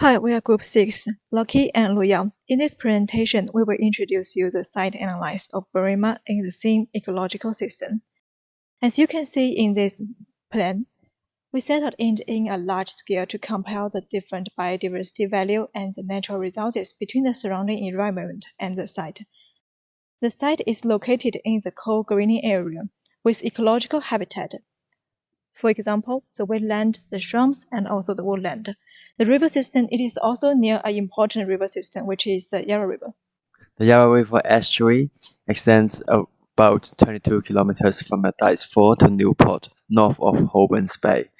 Hi, we are Group 6, Lucky and Luyang. In this presentation, we will introduce you the site analysis of Burma in the same ecological system. As you can see in this plan, we set out in a large scale to compare the different biodiversity value and the natural resources between the surrounding environment and the site. The site is located in the cold greening area with ecological habitat. For example, the wetland, the swamps, and also the woodland. The river system, it is also near an important river system, which is the Yarra River. The Yarra River estuary extends about 22 kilometers from Dice Fort to Newport, north of Hobart Bay.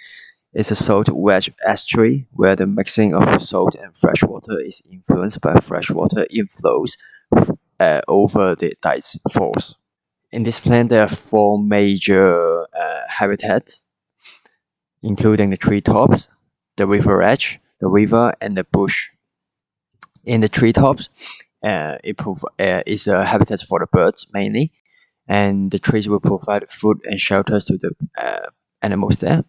It's a salt wedge estuary where the mixing of salt and freshwater is influenced by freshwater inflows over the Dice Falls. In this plan, there are four major habitats, including the treetops, the river edge, the river, and the bush. In the treetops, it is a habitat for the birds mainly, and the trees will provide food and shelters to the animals there.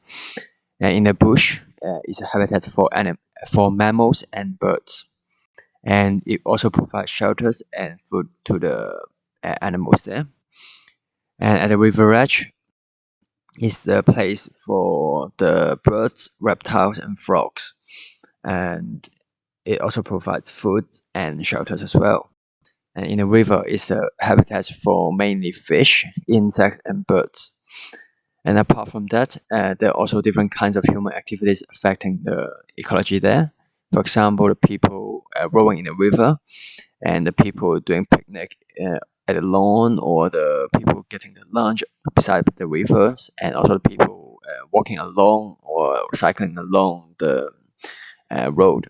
And in the bush, is a habitat for mammals and birds, and it also provides shelters and food to the animals there. And at the river edge is the place for the birds, reptiles, and frogs, and it also provides food and shelters as well. And in the river is a habitat for mainly fish, insects, and birds. And apart from that, there are also different kinds of human activities affecting the ecology there. For example, the people rowing in the river, and the people doing picnic at the lawn, or the people getting the lunch beside the rivers, and also the people walking along or cycling along the road.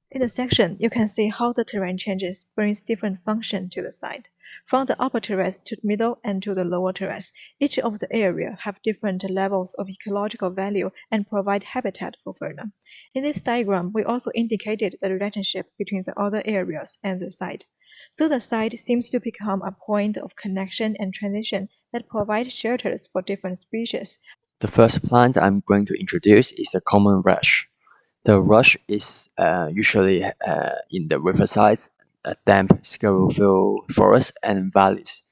In the section, you can see how the terrain changes brings different function to the site. From the upper terrace to the middle and to the lower terrace, each of the area have different levels of ecological value and provide habitat for fauna. In this diagram, we also indicated the relationship between the other areas and the site. So the site seems to become a point of connection and transition that provides shelters for different species. The first plant I'm going to introduce is the common rush. The rush is usually in the riversides, damp sclerophyll forests, and valleys.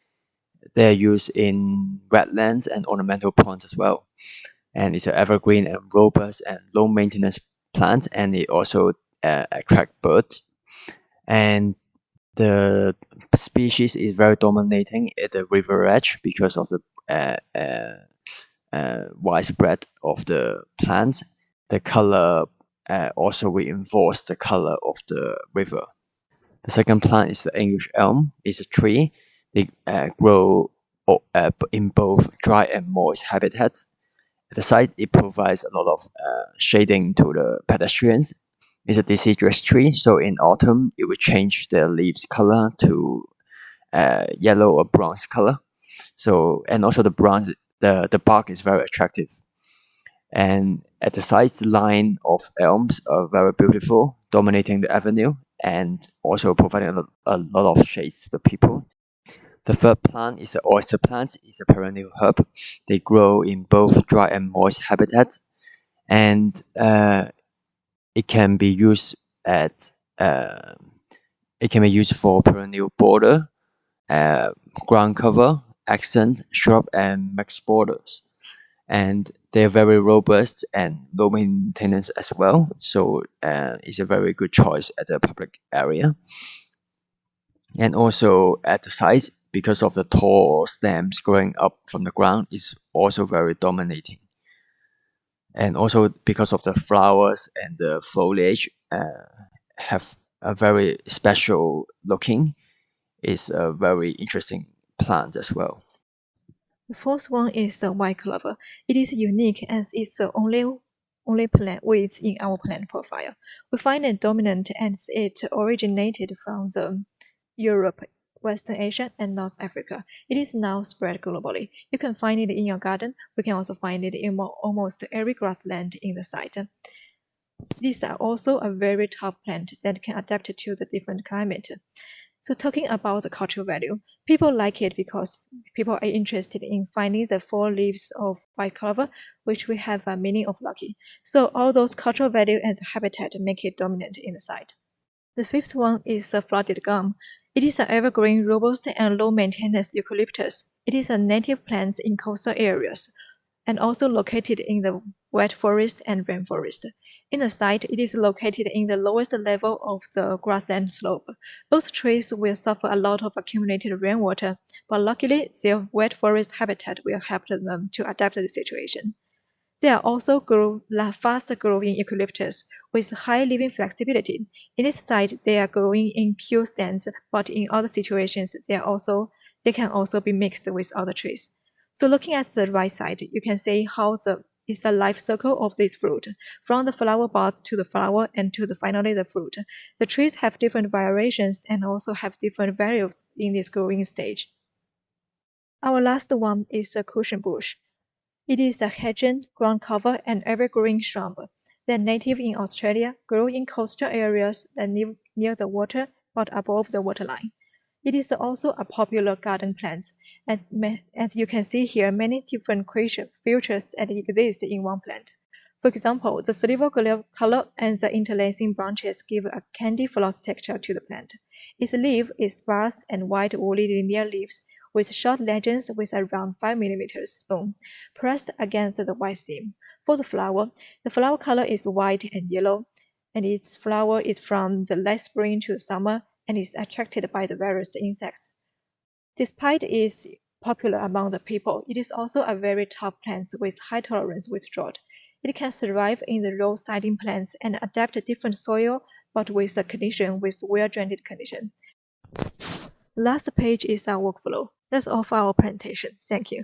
They are used in wetlands and ornamental ponds as well. And it's an evergreen and robust and low maintenance plant, and it also attracts birds. And the species is very dominating at the river edge because of the widespread of the plants. The color also reinforce the color of the river. The second plant is the English elm. It's a tree. They grow in both dry and moist habitats. At the site, it provides a lot of shading to the pedestrians. It's a deciduous tree, so in autumn, it will change the leaves color to yellow or bronze color. So, and also the bark is very attractive. And at the side, the line of elms are very beautiful, dominating the avenue and also providing a lot of shades to the people. The third plant is the oyster plant. It's a perennial herb. They grow in both dry and moist habitats, and it can be used at it can be used for perennial border, ground cover, accent, shrub, and mixed borders. And they're very robust and low maintenance as well. So it's a very good choice at the public area. And also at the size, because of the tall stems growing up from the ground, is also very dominating. And also because of the flowers and the foliage have a very special looking, is a very interesting plant as well. The fourth one is the white clover. It is unique as it's the only plant in our plant profile. We find it dominant as it originated from the Europe, Western Asia, and North Africa. It is now spread globally. You can find it in your garden. We can also find it in almost every grassland in the site. These are also a very tough plant that can adapt to the different climate. So talking about the cultural value, people like it because people are interested in finding the 4 leaves of white clover, which we have a meaning of lucky. So all those cultural value and the habitat make it dominant in the site. The fifth one is the flooded gum. It is an evergreen, robust, and low-maintenance eucalyptus. It is a native plant in coastal areas and also located in the wet forest and rainforest. In the site, it is located in the lowest level of the grassland slope. Those trees will suffer a lot of accumulated rainwater, but luckily their wet forest habitat will help them to adapt to the situation. They are also fast-growing eucalyptus with high living flexibility. In this site, they are growing in pure stands, but in other situations, they can also be mixed with other trees. So looking at the right side, you can see how it's a life cycle of this fruit, from the flower buds to the flower and to finally the fruit. The trees have different variations and also have different values in this growing stage. Our last one is a cushion bush. It is a hedging, ground cover, and evergreen shrub. They are native in Australia, grow in coastal areas that live near the water but above the waterline. It is also a popular garden plant. As you can see here, many different features exist in one plant. For example, the silver color and the interlacing branches give a candy floss texture to the plant. Its leaf is sparse and white woolly linear leaves with short legends with around 5 mm long, pressed against the white stem. For the flower color is white and yellow, and its flower is from the late spring to summer and is attracted by the various insects. Despite its popular among the people, it is also a very tough plant with high tolerance with drought. It can survive in the row siding plants and adapt to different soil, but with a condition with well-drained condition. The last page is our workflow. That's all for our presentation. Thank you.